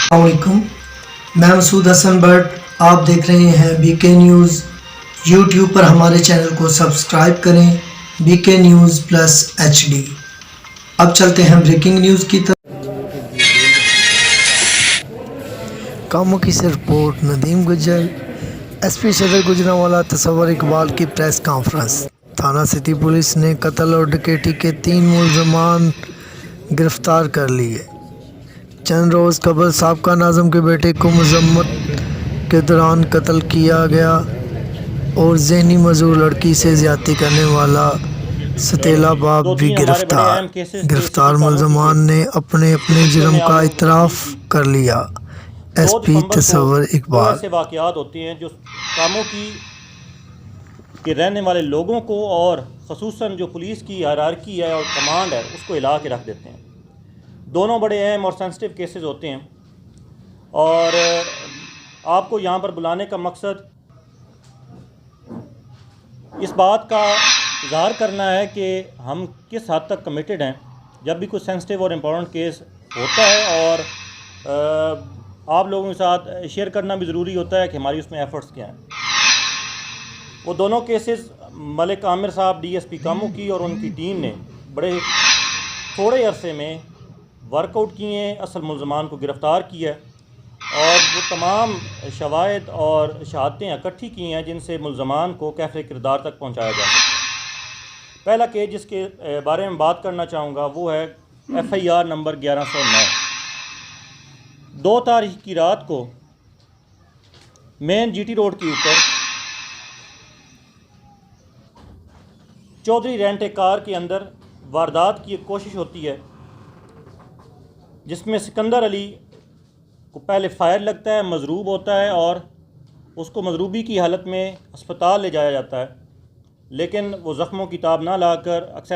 अस्सलामुअलैकुम, मैं मसूद हसन भट्ट। आप देख रहे हैं बीके न्यूज़। यूट्यूब पर हमारे चैनल को सब्सक्राइब करें, बीके न्यूज़ प्लस HD। अब चलते हैं ब्रेकिंग न्यूज़ की तरफ। कामों की से रिपोर्ट नदीम गुजर। SP सदर गुजरांवाला तसव्वुर इकबाल की प्रेस कॉन्फ्रेंस। थाना सिटी पुलिस ने कत्ल और डकैती के 3 मुलजमान गिरफ्तार कर लिए। चंद रोज़ कबल साबका नाज़िम के बेटे को मजम्मत के दौरान कत्ल किया गया और ज़हनी मजबूर लड़की से ज़्यादती करने वाला सतीला बाप भी गिरफ्तार मुलजमान ने अपने अपने जुर्म का इतराफ़ कर लिया। SP तसव्वुर इकबाल ऐसे वाक़यात होते हैं जो कामों की के रहने वाले लोगों को और ख़ुसूसन जो पुलिस की हायरार्की है और कमांड है उसको हिला के रख देते हैं। दोनों बड़े अहम और सेंसिटिव केसेस होते हैं और आपको यहाँ पर बुलाने का मकसद इस बात का इज़हार करना है कि हम किस हद तक कमिटेड हैं जब भी कोई सेंसिटिव और इम्पोर्टेंट केस होता है, और आप लोगों के साथ शेयर करना भी ज़रूरी होता है कि हमारी उसमें एफ़र्ट्स क्या हैं। वो दोनों केसेस मलिक आमिर साहब DSP कामू की और उनकी टीम ने बड़े थोड़े अरसे में वर्कआउट किए हैं, असल मुलजमान को गिरफ़्तार किया है और वो तमाम शवाहिद और शहादतें इकट्ठी की हैं जिनसे मुलजमान को कैफ़े किरदार तक पहुँचाया जा सके। पहला केस जिसके बारे में बात करना चाहूँगा वो है FIR नंबर 1109। 2 तारीख की रात को मेन GT रोड के ऊपर चौधरी रेंट ए कार के अंदर वारदात की एक कोशिश होती है जिसमें सिकंदर अली को पहले फायर लगता है, मजरूब होता है और उसको मजरूबी की हालत में अस्पताल ले जाया जाता है, लेकिन वो ज़ख्मों की ताब ना लाकर एक्सेस